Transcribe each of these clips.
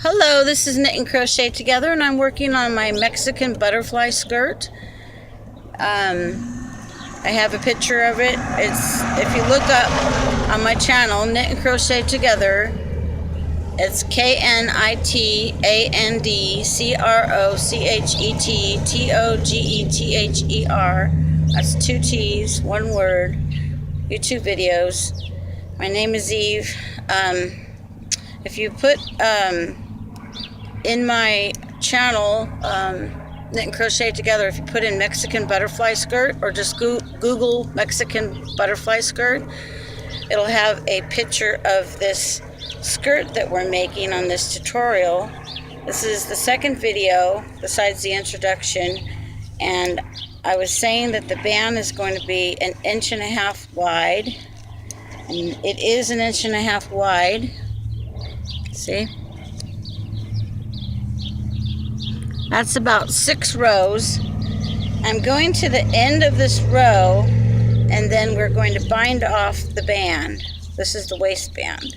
Hello, this is Knit and Crochet Together, and I'm working on my Mexican butterfly skirt. I have a picture of it. If you look up on my channel, Knit and Crochet Together, it's KNITANDCROCHETTOGETHER. That's 2 T's, 1 word. YouTube videos. My name is Eve. If you put in my channel, Knit and Crochet Together, if you put in Mexican butterfly skirt, or just Google Mexican butterfly skirt, it'll have a picture of this skirt that we're making on this tutorial. This is the second video besides the introduction, and I was saying that the band is going to be 1.5 inches wide, and it is 1.5 inches wide. See? That's about 6 rows. I'm going to the end of this row, and then we're going to bind off the band. This is the waistband.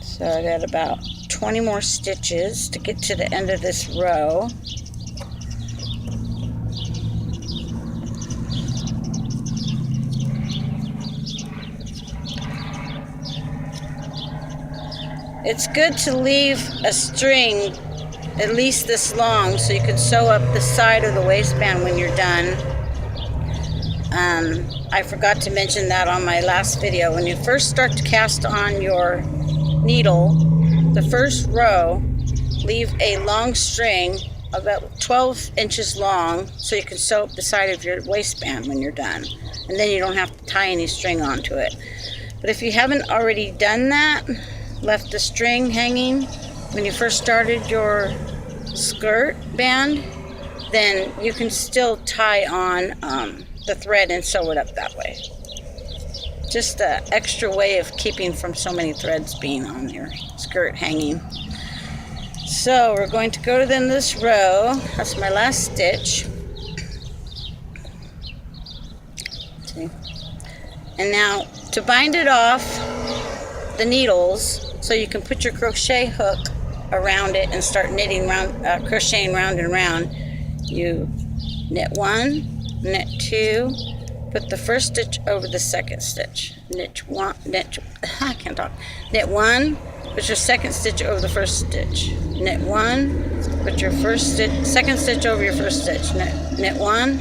So I got about 20 more stitches to get to the end of this row. It's good to leave a string at least this long so you can sew up the side of the waistband when you're done. I forgot to mention that on my last video. When you first start to cast on your needle, the first row, leave a long string about 12 inches long so you can sew up the side of your waistband when you're done. And then you don't have to tie any string onto it. But if you haven't already done that, left the string hanging when you first started your skirt band, then you can still tie on the thread and sew it up that way. Just an extra way of keeping from so many threads being on your skirt hanging. So we're going to go to the end of this row. That's my last stitch. See? And now to bind it off the needles, so you can put your crochet hook around it and start knitting round, crocheting round and round. You knit 1, knit 2, put the first stitch over the second stitch. Knit 1, knit 1, put your second stitch over the first stitch. Knit 1, put your second stitch over your first stitch. Knit 1,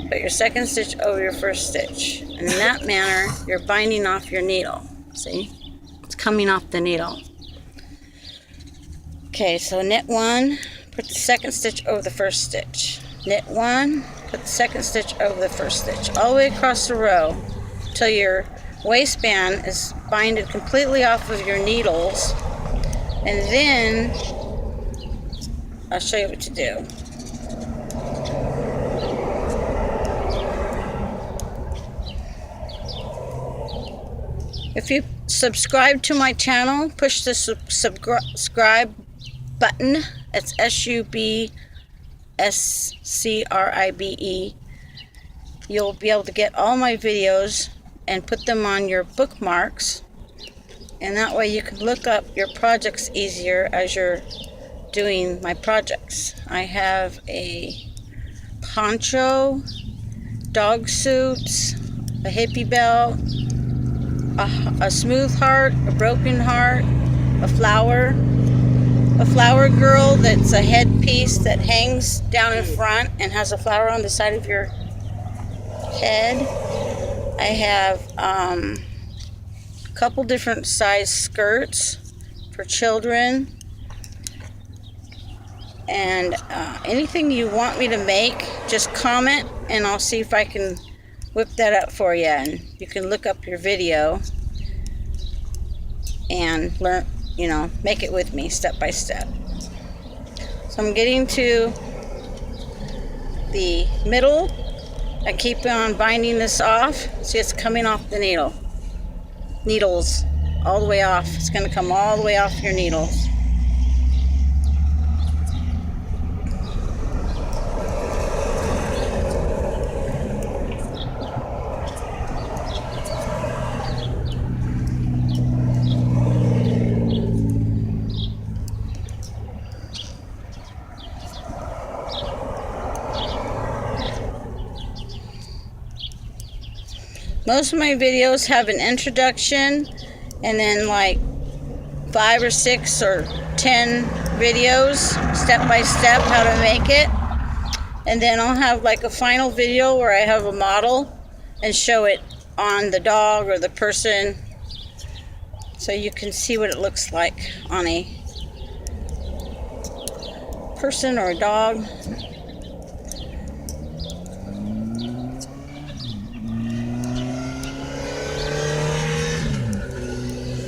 put your second stitch over your first stitch. And in that manner, you're binding off your needle. See? It's coming off the needle. Okay, so knit 1, put the second stitch over the first stitch. Knit 1, put the second stitch over the first stitch, all the way across the row till your waistband is binded completely off of your needles. And then I'll show you what to do. If you subscribe to my channel, push the subscribe button. It's SUBSCRIBE. You'll be able to get all my videos and put them on your bookmarks, and that way you can look up your projects easier as you're doing my projects. I have a poncho, dog suits, a hippie belt, a smooth heart, a broken heart, a flower girl that's a headpiece that hangs down in front and has a flower on the side of your head. I have a couple different size skirts for children, and anything you want me to make, just comment and I'll see if I can whip that up for you, and you can look up your video and learn, make it with me step by step. So I'm getting to the middle. I keep on binding this off. See, it's coming off the needles all the way off. It's going to come all the way off your needles. Most of my videos have an introduction and then like 5 or 6 or 10 videos step by step how to make it, and then I'll have like a final video where I have a model and show it on the dog or the person so you can see what it looks like on a person or a dog.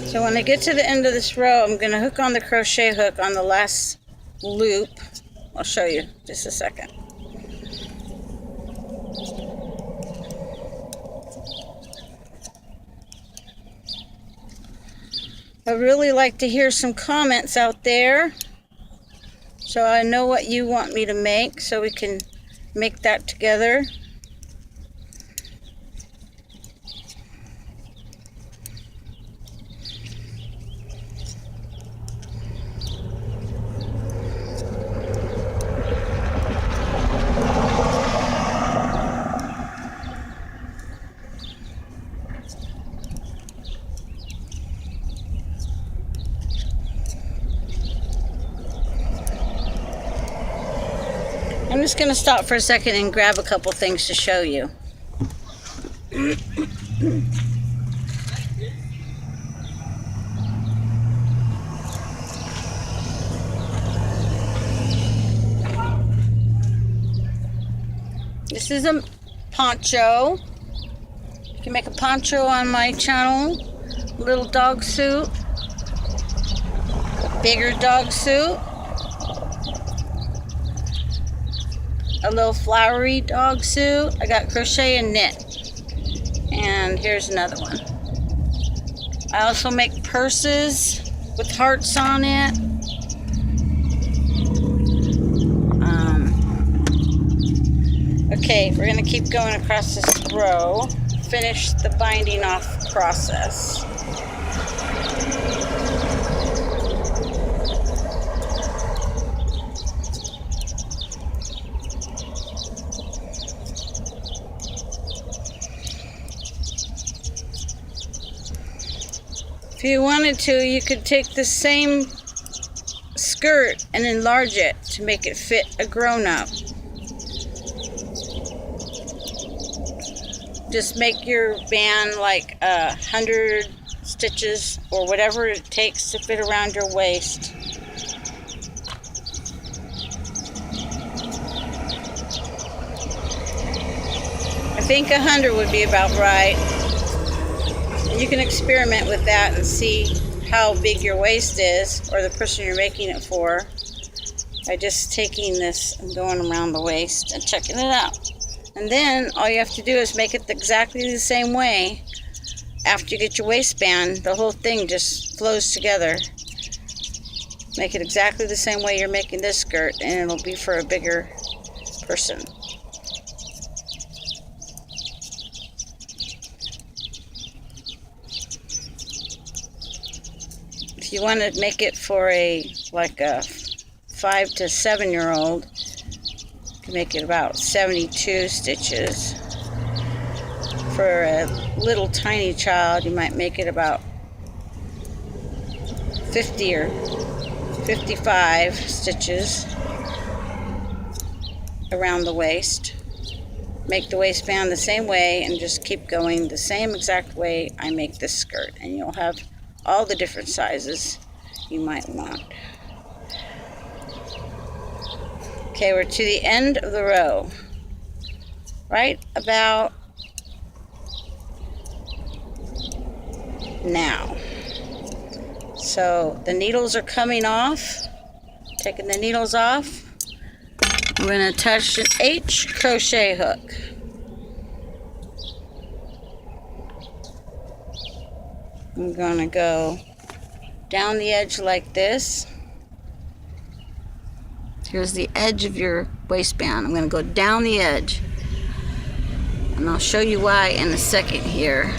So when I get to the end of this row, I'm going to hook on the crochet hook on the last loop. I'll show you just a second. I'd really like to hear some comments out there so I know what you want me to make so we can make that together. I'm just going to stop for a second and grab a couple things to show you. This is a poncho. You can make a poncho on my channel. A little dog suit. A bigger dog suit. A little flowery dog suit. I got crochet and knit. And here's another one. I also make purses with hearts on it. Okay, we're going to keep going across this row. Finish the binding off process. If you wanted to, you could take the same skirt and enlarge it to make it fit a grown-up. Just make your band like 100 stitches or whatever it takes to fit around your waist. I think 100 would be about right. And you can experiment with that and see how big your waist is, or the person you're making it for, by just taking this and going around the waist and checking it out. And then all you have to do is make it exactly the same way. After you get your waistband, the whole thing just flows together. Make it exactly the same way you're making this skirt, and it'll be for a bigger person. If you want to make it for like a 5 to 7 year old, make it about 72 stitches. For a little tiny child, you might make it about 50 or 55 stitches around the waist. Make the waistband the same way and just keep going the same exact way I make this skirt, and you'll have all the different sizes you might want. Okay, we're to the end of the row. Right about now. So the needles are coming off. Taking the needles off. I'm going to attach an H crochet hook. I'm going to go down the edge like this. Here's the edge of your waistband. I'm going to go down the edge. And I'll show you why in a second here.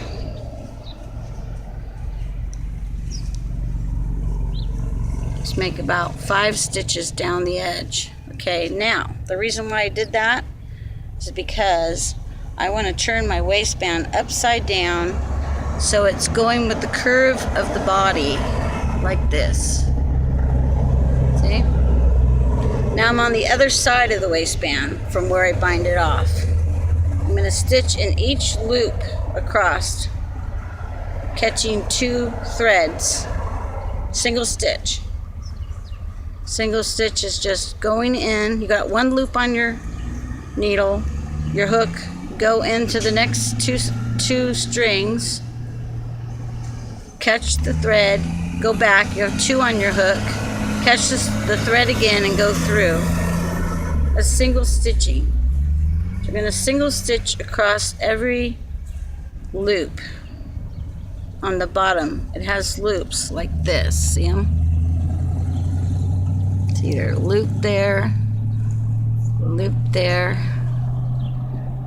Just make about 5 stitches down the edge. Okay, now, the reason why I did that is because I want to turn my waistband upside down so it's going with the curve of the body, like this. See? Now I'm on the other side of the waistband from where I bind it off. I'm going to stitch in each loop across, catching 2 threads. Single stitch. Single stitch is just going in. You got 1 loop on your needle, your hook, go into the next two strings, catch the thread, go back, you have 2 on your hook, catch the thread again and go through. A single stitching. You're going to single stitch across every loop on the bottom. It has loops like this, see them? It's either loop there, loop there,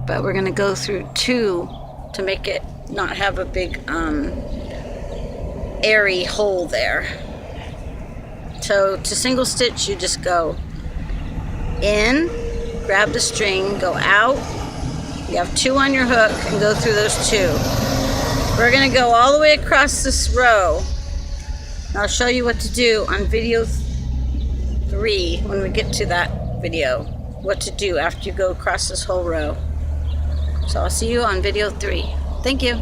but we're going to go through 2 to make it not have a big airy hole there. So to single stitch, you just go in, grab the string, go out, you have 2 on your hook, and go through those 2. We're going to go all the way across this row. I'll show you what to do on video 3 when we get to that video, what to do after you go across this whole row. So I'll see you on video 3. Thank you.